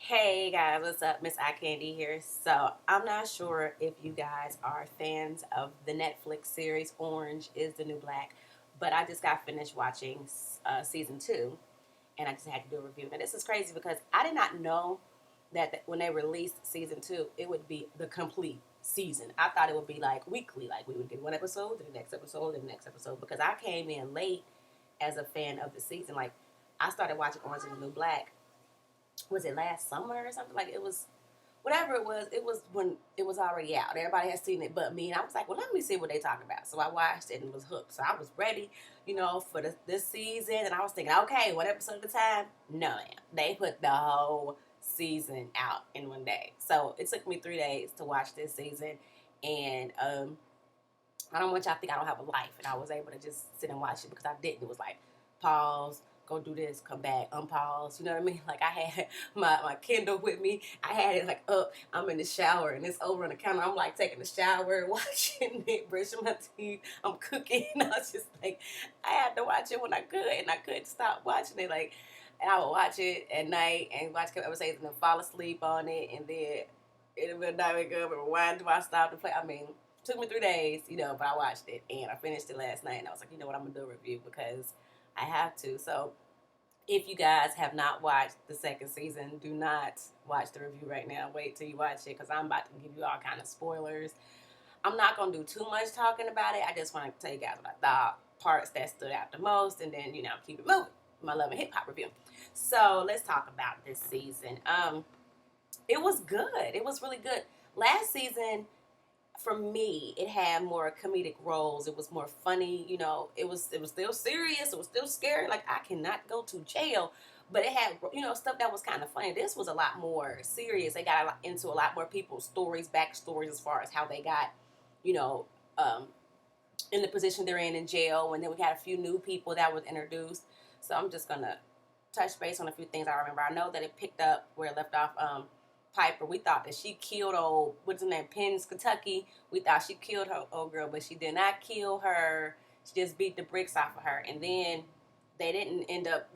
Hey guys, what's up? Miss Eye Candy here. So I'm not sure if you guys are fans of the Netflix series Orange is the New Black, but I just got finished watching season two, and I just had to do a review. Now this is crazy because I did not know that when they released season two, it would be the complete season. I thought it would be like weekly, like we would get one episode, to the next episode, to the next episode, because I came in late as a fan of the season. Like I started watching Orange is the New Black, was it last summer or something? Like it was whatever it was when it was already out. Everybody had seen it but me. And I was like, well, let me see what they talking about. So I watched it and was hooked. So I was ready, for this season. And I was thinking, okay, one episode at a time? No, ma'am. They put the whole season out in one day. So it took me 3 days to watch this season. And I don't want y'all to think I don't have a life. And I was able to just sit and watch it because I didn't. It was like, pause, go do this, come back, unpause. You know what I mean? Like I had my Kindle with me. I had it like up. I'm in the shower and it's over on the counter. I'm like taking a shower, watching it, brushing my teeth. I'm cooking. And I was just like, I had to watch it when I could, and I couldn't stop watching it. Like, and I would watch it at night and watch a couple episodes and then fall asleep on it, and then it'll be not wake up and rewind till I stop to play. I mean, took me 3 days, but I watched it and I finished it last night, and I was like, you know what, I'm gonna do a review because I have to. So if you guys have not watched the second season, do not watch the review right now. Wait till you watch it because I'm about to give you all kind of spoilers. I'm not gonna do too much talking about it. I just want to tell you guys what I thought, parts that stood out the most, and then keep it moving. My love and hip hop review. So let's talk about this season. It was good. It was really good. Last season, for me, it had more comedic roles. It was more funny. It was still serious. It was still scary. Like I cannot go to jail, but it had stuff that was kind of funny. This was a lot more serious. They got into a lot more people's stories, backstories, as far as how they got, you know, um, in the position they're in jail, and then we got a few new people that was introduced. So I'm just gonna touch base on a few things I remember. I know that it picked up where it left off. Piper, we thought that she killed old, what's her name, Penn's Kentucky. We thought she killed her old girl, but she did not kill her. She just beat the bricks off of her. And then they didn't end up,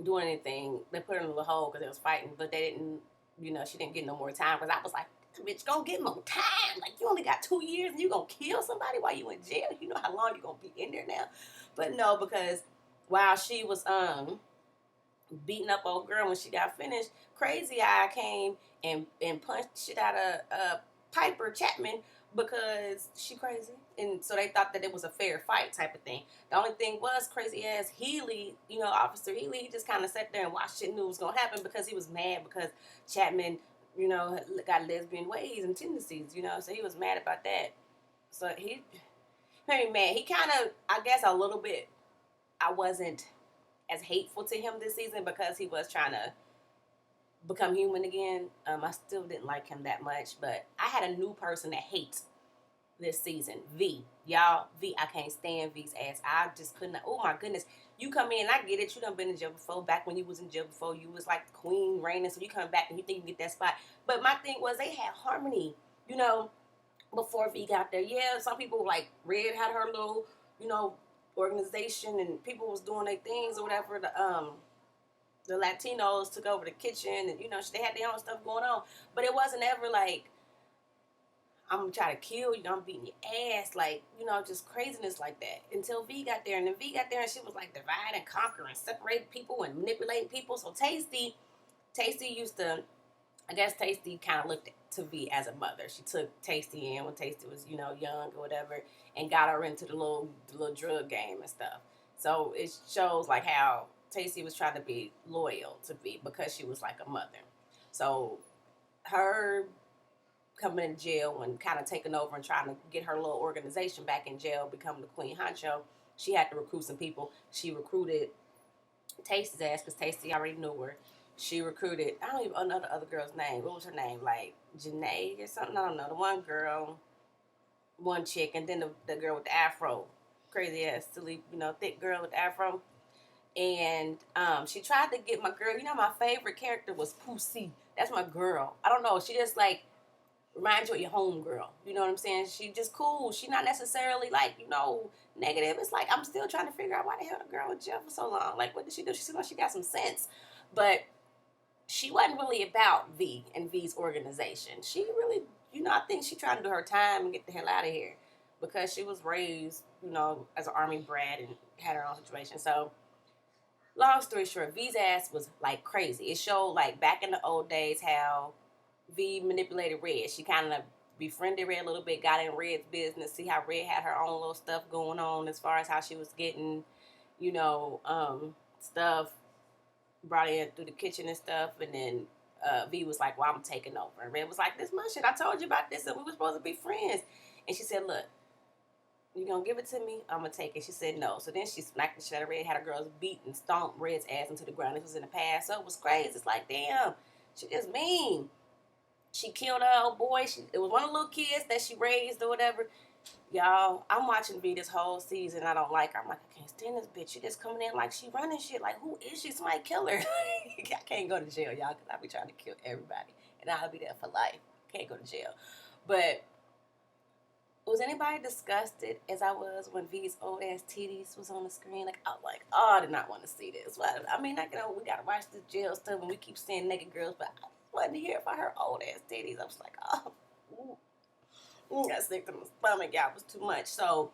doing anything. They put her in a little hole because they was fighting, but they didn't, she didn't get no more time. Because I was like, bitch, gonna get more time. Like, you only got 2 years and you gonna kill somebody while you in jail. You know how long you gonna be in there now. But no, because while she was beating up old girl, when she got finished, Crazy Eye came and punched shit out of Piper Chapman because she crazy, and so they thought that it was a fair fight type of thing. The only thing was, crazy ass Healy, Officer Healy, he just kind of sat there and watched shit, knew it was gonna happen because he was mad because Chapman, got lesbian ways and tendencies, so he was mad about that. So he very mad. He kind of, I guess, a little bit. I wasn't as hateful to him this season because he was trying to become human again. I still didn't like him that much, but I had a new person that hates this season. V, y'all, V, I can't stand V's ass. I just couldn't. Oh my goodness, you come in, I get it. You done been in jail before. Back when you was in jail before, you was like queen reigning. So you come back and you think you get that spot. But my thing was they had harmony. Before V got there. Yeah, some people like Red had her little, organization, and people was doing their things or whatever. The Latinos took over the kitchen, and they had their own stuff going on. But it wasn't ever like, I'm gonna try to kill you, I'm beating your ass, like, just craziness like that. Until V got there, and then V got there, and she was like divide and conquer and separate people and manipulate people. So Tasty used to, I guess Tasty kind of looked to V as a mother. She took Tasty in when Tasty was, young or whatever, and got her into the little drug game and stuff. So it shows like how Tasty was trying to be loyal to V because she was like a mother. So her coming in jail and kind of taking over and trying to get her little organization back in jail, becoming the queen honcho, she had to recruit some people. She recruited Tasty's ass because Tasty already knew her. She recruited, I don't even know the other girl's name. What was her name? Like Janae or something? I don't know. The one girl, one chick, and then the girl with the afro. Crazy ass, silly, thick girl with the afro. And she tried to get my girl. My favorite character was Pussy. That's my girl. I don't know. She just like reminds you of your home girl. You know what I'm saying? She just cool. She not necessarily like, negative. It's like I'm still trying to figure out why the hell the girl in jail for so long. Like, what did she do? She seems like she got some sense. But she wasn't really about V and V's organization. She really, I think she tried to do her time and get the hell out of here because she was raised, as an army brat and had her own situation. So, long story short, V's ass was like crazy. It showed like back in the old days how V manipulated Red. She kind of befriended Red a little bit, got in Red's business, see how Red had her own little stuff going on as far as how she was getting, stuff brought in through the kitchen and stuff, and then V was like, "Well, I'm taking over." And Red was like, "This my shit. I told you about this, and we were supposed to be friends." And she said, "Look, you gonna give it to me? I'm gonna take it." She said no. So then she smacked the shit out of Red, had her girls beat and stomped Red's ass into the ground. This was in the past, so it was crazy. It's like, damn, she just mean. She killed her old boy. It was one of the little kids that she raised or whatever. Y'all, I'm watching V this whole season. I don't like her. I'm like, I can't stand this bitch. She just coming in like she running shit. Like, who is she? Somebody kill her. I can't go to jail, y'all, because I be trying to kill everybody. And I'll be there for life. Can't go to jail. But was anybody disgusted as I was when V's old ass titties was on the screen? Like, I was like, oh, I did not want to see this. Well, I mean, we got to watch this jail stuff and we keep seeing naked girls, but I wasn't here for her old ass titties. I was like, oh, got sick to my stomach, y'all. It was too much. So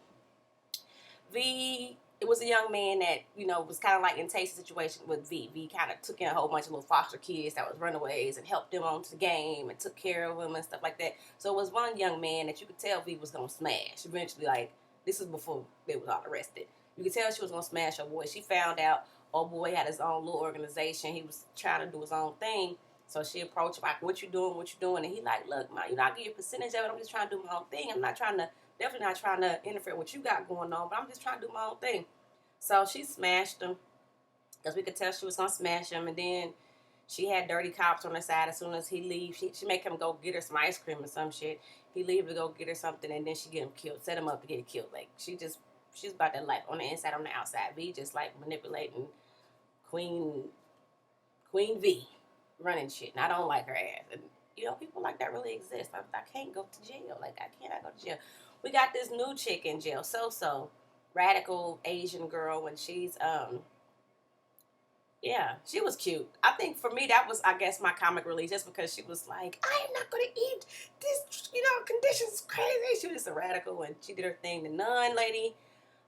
V, it was a young man that, was kind of like in Tayst's situation with V. V kind of took in a whole bunch of little foster kids that was runaways and helped them onto the game and took care of them and stuff like that. So it was one young man that you could tell V was going to smash. Eventually, like, this is before they was all arrested. You could tell she was going to smash her boy. She found out, oh boy had his own little organization. He was trying to do his own thing. So she approached him like, what you doing? And he like, look, man, I give you a percentage of it. I'm just trying to do my own thing. I'm not trying to, definitely not trying to interfere with what you got going on, but I'm just trying to do my own thing. So she smashed him because we could tell she was going to smash him. And then she had dirty cops on her side. As soon as he leaves, she make him go get her some ice cream or some shit. He leave to go get her something, and then she get him killed, set him up to get killed. Like, she's about that life on the inside, on the outside. V just like manipulating Queen V. Running shit, and I don't like her ass. And people like that really exist. I can't go to jail. Like, I cannot go to jail. We got this new chick in jail, so radical Asian girl, and she's yeah, she was cute. I think for me that was, I guess, my comic relief, just because she was like, I am not gonna eat this. Conditions crazy. She was just a radical, and she did her thing. The nun lady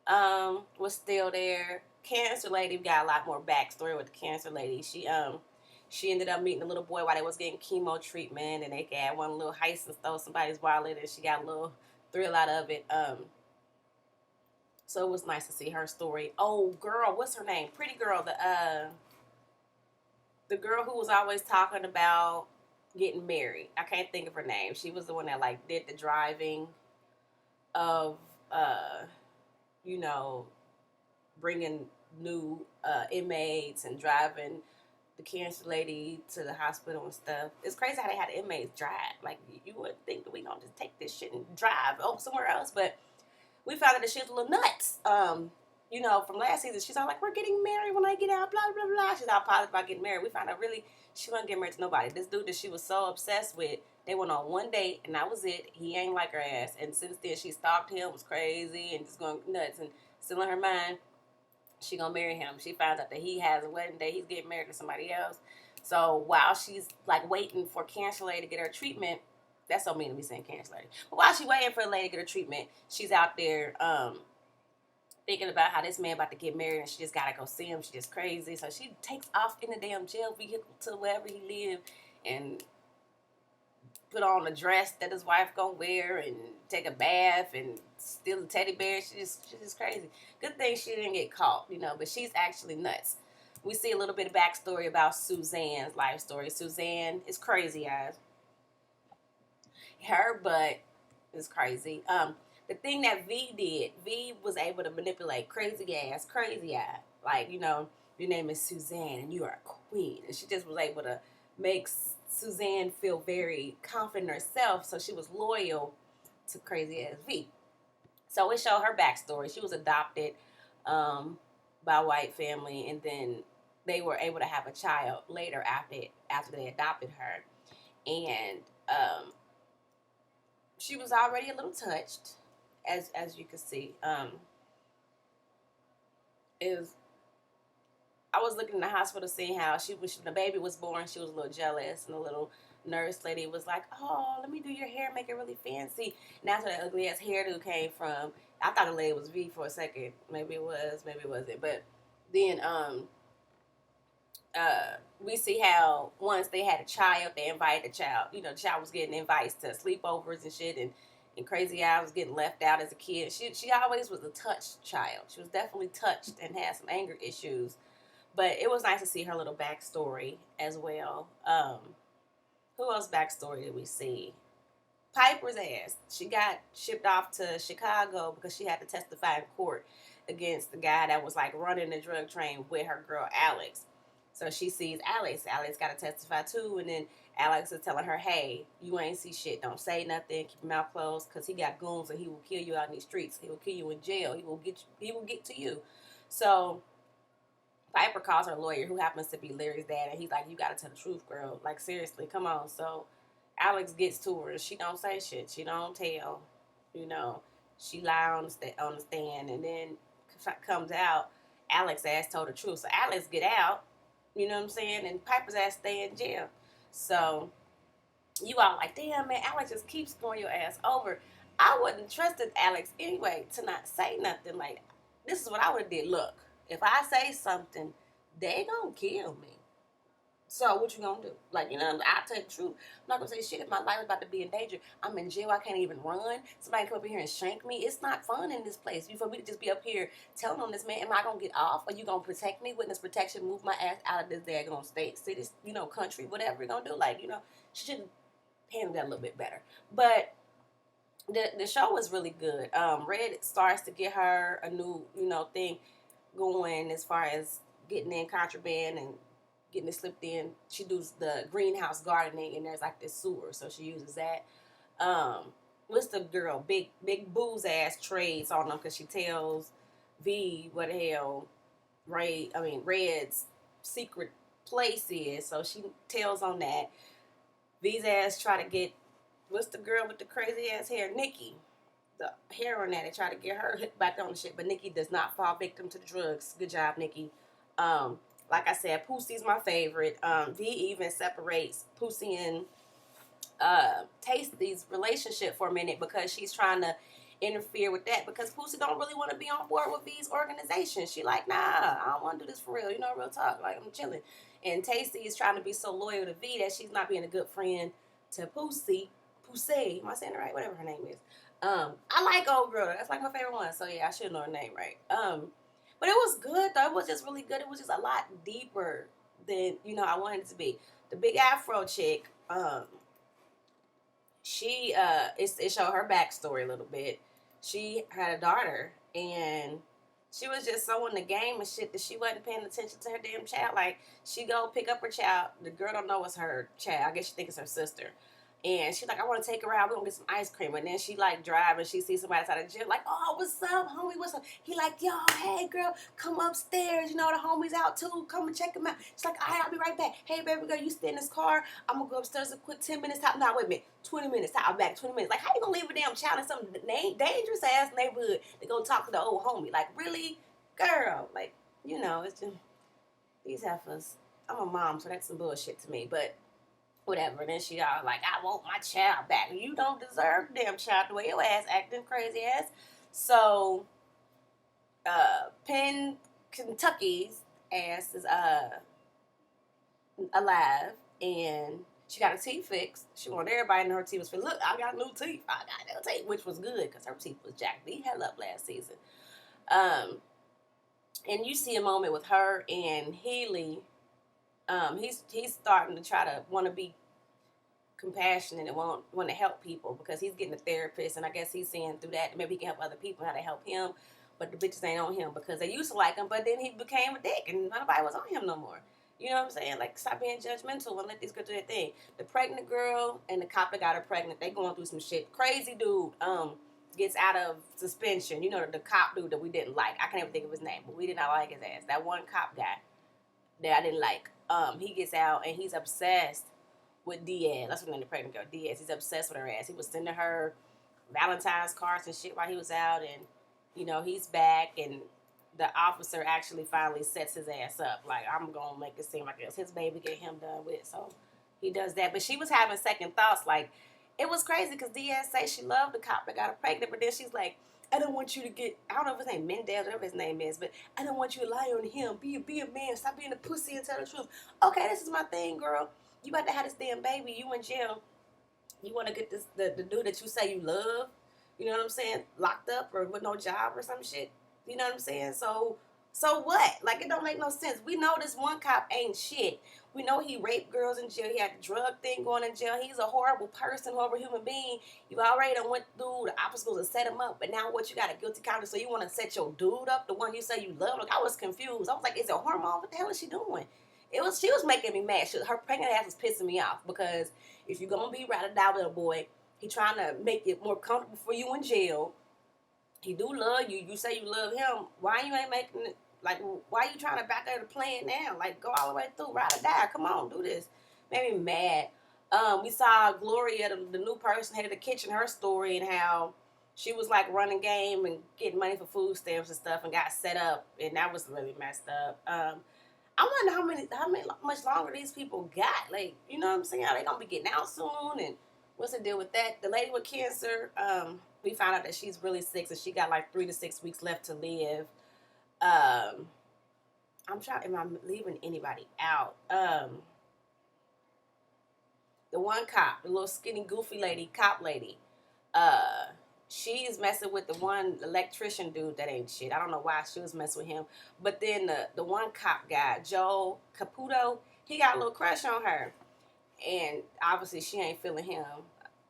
was still there. Cancer lady, we got a lot more backstory with the cancer lady. She ended up meeting a little boy while they was getting chemo treatment, and they had one little heist and stole somebody's wallet, and she got a little thrill out of it. So it was nice to see her story. Oh, girl, what's her name? Pretty girl, the girl who was always talking about getting married. I can't think of her name. She was the one that like did the driving of you know, bringing new inmates and driving the cancer lady to the hospital and stuff. It's crazy how they had the inmates drive. Like, you would think that we gonna just take this shit and drive somewhere else, but we found out that she was a little nuts. From last season, she's all like, "We're getting married when I get out." Blah blah blah. She's all positive about getting married. We found out really she wasn't getting married to nobody. This dude that she was so obsessed with, they went on one date and that was it. He ain't like her ass, and since then she stalked him, was crazy and just going nuts, and still in her mind she gonna marry him. She finds out that he has a wedding day. He's getting married to somebody else. So while she's like waiting for cancer lady to get her treatment, that's so mean to be saying cancer lady. But while she's waiting for the lady to get her treatment, she's out there thinking about how this man about to get married, and she just gotta go see him. She's just crazy. So she takes off in the damn jail vehicle to wherever he lived and put on a dress that his wife gonna wear and take a bath and steal a teddy bear. She's just crazy. Good thing she didn't get caught, but she's actually nuts. We see a little bit of backstory about Suzanne's life story. Suzanne is crazy, guys. Her butt is crazy. The thing that V did, V was able to manipulate crazy eye. Like, your name is Suzanne and you are a queen. And she just was able to make Suzanne feel very confident in herself, so she was loyal to crazy ass V. So it showed her backstory. She was adopted by a white family, and then they were able to have a child later after they adopted her. And she was already a little touched, as you can see. It was I was looking in the hospital seeing how when the baby was born, she was a little jealous, and the little nurse lady was like, "Oh, let me do your hair, make it really fancy." And that's where that ugly ass hairdo came from. I thought the lady was V for a second. Maybe it was, maybe it wasn't. But then we see how once they had a child, they invited the child. You know, the child was getting invites to sleepovers and shit, and Crazy Eyes was getting left out as a kid. She always was a touched child. She was definitely touched and had some anger issues. But it was nice to see her little backstory as well. Who else backstory did we see? Piper's ass. She got shipped off to Chicago because she had to testify in court against the guy that was like running the drug train with her girl Alex. So she sees Alex. Alex got to testify too, and then Alex is telling her, "Hey, you ain't see shit. Don't say nothing. Keep your mouth closed, cause he got goons and he will kill you out in these streets. He will kill you in jail. He will get you, he will get to you." So Piper calls her lawyer, who happens to be Larry's dad, and he's like, "You gotta tell the truth, girl. Like seriously, come on." So Alex gets to her. She don't say shit. She don't tell. You know, she lie on the stand, and then comes out. Alex ass told the truth. So Alex get out. You know what I'm saying? And Piper's ass stay in jail. So you all like, damn man, Alex just keeps throwing your ass over. I wouldn't trusted Alex anyway to not say nothing. Like, this is what I would have did. Look, if I say something, they gonna kill me. So what you gonna do? Like, you know, I'll tell you the truth. I'm not gonna say shit if my life is about to be in danger. I'm in jail. I can't even run. Somebody come up here and shank me. It's not fun in this place. You for me to just be up here telling on this man, am I gonna get off? Are you gonna protect me? Witness protection, move my ass out of this daggone state, city, you know, country, whatever you're gonna do. Like, you know, she should handle that a little bit better. But the show was really good. Red starts to get her a new, you know, thing going as far as getting in contraband and getting it slipped in. She does the greenhouse gardening, and there's like this sewer, so she uses that. What's the girl? Big booze ass trades on them because she tells V what the hell Red's secret place is. So she tells on that. V's ass try to get what's the girl with the crazy ass hair? Nikki, the heroin addict, try to get her hooked back on the shit, but Nikki does not fall victim to the drugs. Good job, Nikki. Like I said, Poosie's my favorite. V even separates Poosie and Tasty's relationship for a minute because she's trying to interfere with that because Poosie don't really want to be on board with V's organization. She like, nah, I don't want to do this for real. You know, real talk. Like, I'm chilling. And Tasty is trying to be so loyal to V that she's not being a good friend to Poosie. Poosie, am I saying it right? Whatever her name is. I like old girl. That's like my favorite one. So yeah, I should know her name right. But it was good though. It was just really good. It was just a lot deeper than, you know, I wanted it to be. The big afro chick, she it showed her backstory a little bit. She had a daughter and she was just so in the game and shit that she wasn't paying attention to her damn child. Like, she go pick up her child. The girl don't know it's her child. I guess she think it's her sister. And she's like, I want to take her out. We're going to get some ice cream. And then she, like, drive and she sees somebody outside the gym. Like, oh, what's up, homie? What's up? He like, yo, hey, girl, come upstairs. You know, the homie's out, too. Come and check him out. She's like, all right, I'll be right back. Hey, baby girl, you stay in this car. I'm going to go upstairs a quick 10 minutes. No, wait a minute. 20 minutes. I'll back 20 minutes. Like, how you going to leave a damn child in some dangerous-ass neighborhood to go talk to the old homie? Like, really? Girl. Like, you know, it's just, these heifers. I'm a mom, so that's some bullshit to me. But whatever. And then she all like, I want my child back. You don't deserve the damn child the way your ass acting crazy ass. So, Penn Kentucky's ass is alive, and she got her teeth fixed. She wanted everybody to know her teeth was fixed. Look, I got new teeth. I got new teeth, which was good because her teeth was jacked. They held up last season. And you see a moment with her and Healy. He's starting to try to want to be compassionate and want to help people because he's getting a therapist, and I guess he's seeing through that maybe he can help other people how to help him, but the bitches ain't on him because they used to like him, but then he became a dick and nobody was on him no more. You know what I'm saying? Like, stop being judgmental and let these girls do their thing. The pregnant girl and the cop that got her pregnant, they going through some shit. Crazy dude gets out of suspension. You know, the cop dude that we didn't like. I can't even think of his name, but we did not like his ass. That one cop guy that I didn't like. He gets out and he's obsessed with Diaz. That's what name the pregnant girl, Diaz. He's obsessed with her ass. He was sending her Valentine's cards and shit while he was out, and you know, he's back, and the officer actually finally sets his ass up. Like, I'm gonna make it seem like it's his baby, get him done with. So he does that. But she was having second thoughts. Like, it was crazy because Diaz say she loved the cop that got her pregnant, but then she's like, I don't want you to get, I don't know if his name Mendez, whatever his name is, but I don't want you to lie on him. Be a man. Stop being a pussy and tell the truth. Okay, this is my thing, girl. You about to have this damn baby. You in jail. You want to get this the dude that you say you love, you know what I'm saying, locked up or with no job or some shit. You know what I'm saying? So what? Like, it don't make no sense. We know this one cop ain't shit. We know he raped girls in jail. He had the drug thing going in jail. He's a horrible person, horrible human being. You already done went through the obstacles to set him up, but now what, you got a guilty conscience, so you want to set your dude up, the one you say you love? Like, I was confused. I was like, is it hormone? What the hell is she doing? She was making me mad. Her pregnant ass was pissing me off because if you're gonna be ride or die with a boy, he trying to make it more comfortable for you in jail. He do love you. You say you love him. Why you ain't making it? Like, why you trying to back out the plan now? Like, go all the way through, ride or die. Come on, do this. Made me mad. We saw Gloria, the new person, head of the kitchen, her story, and how she was like running game and getting money for food stamps and stuff, and got set up, and that was really messed up. I wonder how much longer these people got. Like, you know what I'm saying? Are they gonna be getting out soon? And what's the deal with that? The lady with cancer, we found out that she's really sick, so she got like 3 to 6 weeks left to live. I'm trying. Am I leaving anybody out? The one cop, the little skinny, goofy lady, cop lady. She's messing with the one electrician dude that ain't shit. I don't know why she was messing with him. But then the one cop guy, Joe Caputo, he got a little crush on her. And obviously she ain't feeling him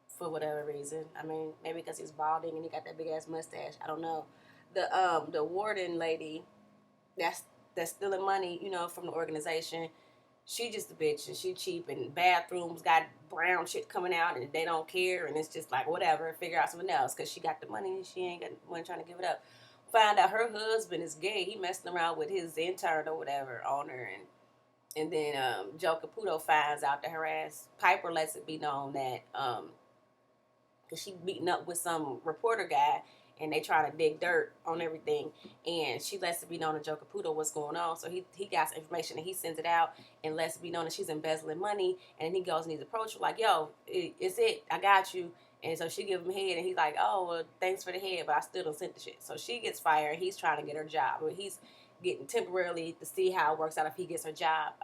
for whatever reason. I mean, maybe because he's balding and he got that big ass mustache. I don't know. The warden lady that's stealing money, you know, from the organization, she just a bitch and she cheap, and bathrooms got brown shit coming out and they don't care, and it's just like, whatever, figure out something else because she got the money and she ain't got one trying to give it up. Find out her husband is gay. He messing around with his intern or whatever on her, and then Joe Caputo finds out that her ass, Piper lets it be known that because she beating up with some reporter guy and they trying to dig dirt on everything, and she lets it be known to Joe Caputo what's going on. So he got some information and he sends it out and lets it be known that she's embezzling money, and then he goes and he's approached her like, yo, it's it, I got you. And so she give him head and he's like, oh, well, thanks for the head, but I still don't send the shit. So she gets fired and he's trying to get her job. But he's getting temporarily to see how it works out if he gets her job.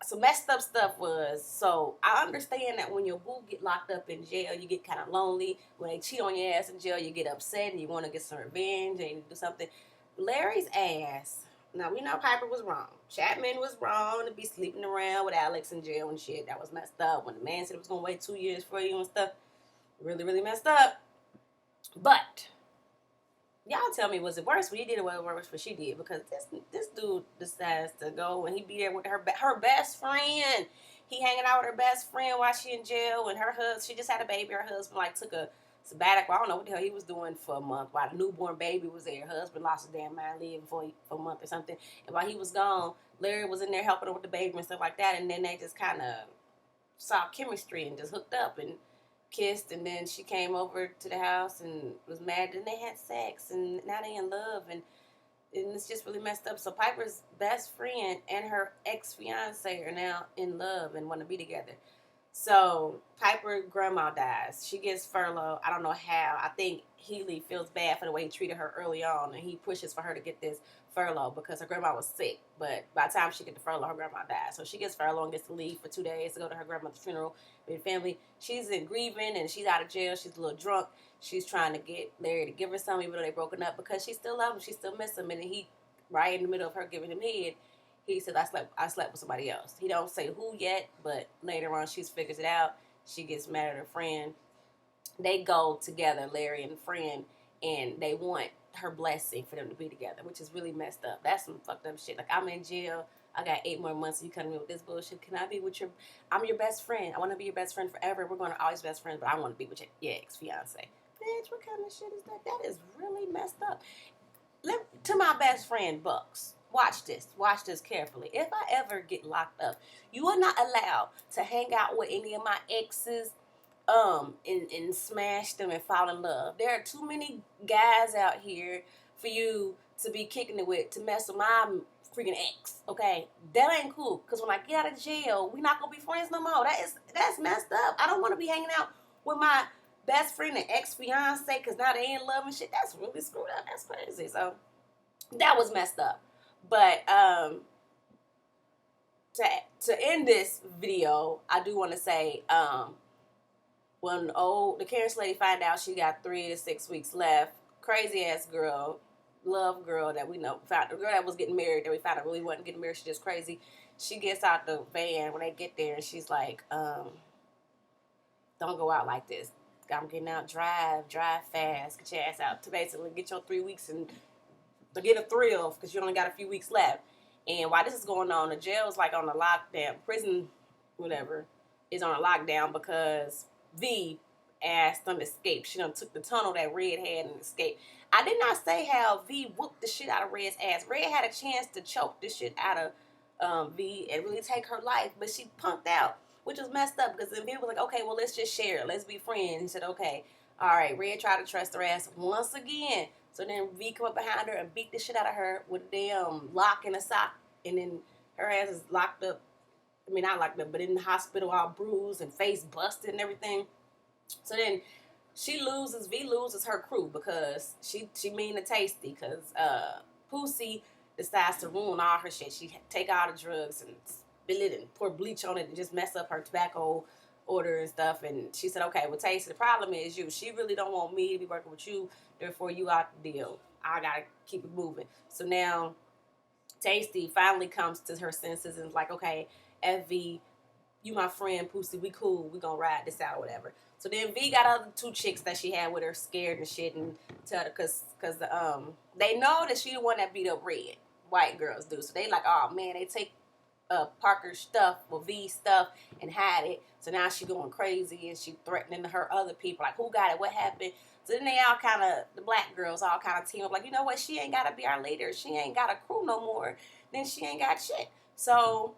Some messed up stuff was, so I understand that when your boo get locked up in jail, you get kind of lonely. When they cheat on your ass in jail, you get upset and you want to get some revenge and you do something. Larry's ass, now we know Piper was wrong. Chapman was wrong to be sleeping around with Alex in jail and shit. That was messed up. When the man said it was going to wait 2 years for you and stuff, really, really messed up. But y'all tell me, was it worse when he did it, or was it worse when she did? Because this dude decides to go and he be there with her best friend. He hanging out with her best friend while she in jail, and her husband, she just had a baby. Her husband like took a sabbatical. I don't know what the hell he was doing for a month while the newborn baby was there. Her husband lost his damn mind leaving for a month or something. And while he was gone, Larry was in there helping her with the baby and stuff like that. And then they just kind of saw chemistry and just hooked up and kissed, and then she came over to the house and was mad, and they had sex, and now they in love, and it's just really messed up. So Piper's best friend and her ex-fiance are now in love and want to be together. So Piper grandma dies. She gets furloughed. I don't know how. I think Healy feels bad for the way he treated her early on, and he pushes for her to get this furlough because her grandma was sick. But by the time she get the furlough, her grandma died. So she gets furlough and gets to leave for 2 days to go to her grandmother's funeral with family. She's in grieving and she's out of jail. She's a little drunk. She's trying to get Larry to give her some, even though they broken up, because she still loves him. She still miss him. And then he, right in the middle of her giving him head, he said, I slept with somebody else. He don't say who yet, but later on she figures it out. She gets mad at her friend. They go together, Larry and the friend, and they want her blessing for them to be together, which is really messed up. That's some fucked up shit. Like, I'm in jail. I got 8 more months. You coming in with this bullshit. Can I be with I'm your best friend. I want to be your best friend forever. We're going to always be best friends, but I want to be with your ex-fiance. Bitch, what kind of shit is that? That is really messed up. To my best friend, Bucks. Watch this. Watch this carefully. If I ever get locked up, you are not allowed to hang out with any of my exes, and smash them and fall in love. There are too many guys out here for you to be kicking it with, to mess with my freaking ex, okay? That ain't cool. Because when I get out of jail, we not going to be friends no more. That's messed up. I don't want to be hanging out with my best friend and ex-fiance because now they in love and shit. That's really screwed up. That's crazy. So that was messed up. But to end this video, I do want to say when the Karen's lady find out she got 3 to 6 weeks left, crazy ass girl, love girl that we know, found the girl that was getting married that we found out really wasn't getting married, she just crazy. She gets out the van when they get there and she's like, don't go out like this. I'm getting out, drive fast, get your ass out to basically get your 3 weeks and to get a thrill because you only got a few weeks left. And while this is going on, the jail is like on a lockdown, prison, whatever, is on a lockdown because V asked them to escape. She done took the tunnel that Red had and escaped. I did not say how V whooped the shit out of Red's ass. Red had a chance to choke the shit out of V and really take her life, but she punked out, which was messed up because then V was like, okay, well, let's just share it. Let's be friends. He said, okay. All right, Red tried to trust her ass once again. So then V come up behind her and beat the shit out of her with a damn lock and a sock. And then her ass is locked up. I mean, not locked up, but in the hospital, all bruised and face busted and everything. So then V loses her crew because she mean to Tasty because Pussy decides to ruin all her shit. She take all the drugs and spill it and pour bleach on it and just mess up her tobacco order and stuff. And she said, okay, well, Tasty, the problem is you. She really don't want me to be working with you. Therefore, you out the deal. I got to keep it moving. So now Tasty finally comes to her senses and is like, okay, FV, you my friend, Pussy, we cool. We gonna ride this out or whatever. So then V got other 2 chicks that she had with her scared and shit and tell her because they know that she the one that beat up Red. White girls do. So they like, oh man, they take Parker's stuff or V's stuff and hide it. So now she going crazy and she threatening her other people. Like, who got it? What happened? So then they all kind of, the black girls all kind of team up. Like, you know what? She ain't got to be our leader. She ain't got a crew no more. Then she ain't got shit. So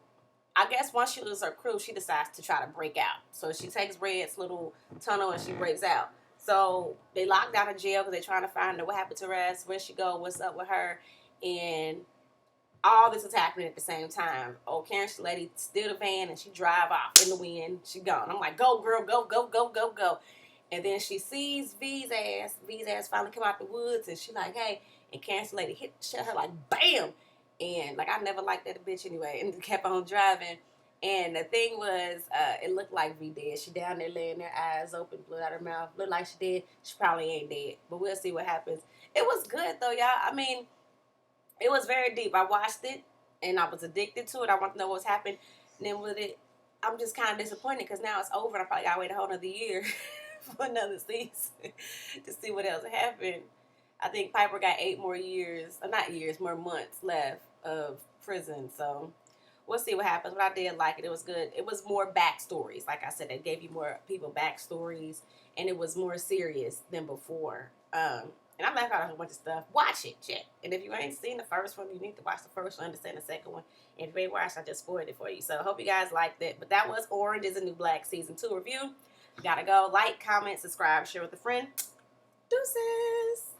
I guess once she loses her crew, she decides to try to break out. So she takes Red's little tunnel and she breaks out. So they lock down the jail because they're trying to find out what happened to her ass, where she go, what's up with her. And all this is happening at the same time. Old Karen's lady steal the van and she drive off in the wind. She gone. I'm like, go girl, go, go, go, go, go. And then she sees V's ass. V's ass finally come out the woods and she like, hey. And Karen's lady shot her like, bam. And like, I never liked that bitch anyway. And kept on driving. And the thing was, it looked like V dead. She down there laying there, eyes open, blood out her mouth. Looked like she dead. She probably ain't dead. But we'll see what happens. It was good though, y'all. I mean, it was very deep. I watched it and I was addicted to it. I want to know what's happened. And then with it, I'm just kind of disappointed because now it's over and I probably got to wait a whole another year for another season to see what else happened. I think Piper got 8 more years, not years, more months left of prison. So we'll see what happens. But I did like it. It was good. It was more backstories. Like I said, it gave you more people backstories and it was more serious than before. And I'm not out a whole bunch of stuff. Watch it, check. And if you ain't seen the first one, you need to watch the first one, understand the second one. And if you ain't watched, I just spoiled it for you. So I hope you guys liked it. But that was Orange is the New Black Season 2 review. Gotta go. Like, comment, subscribe, share with a friend. Deuces.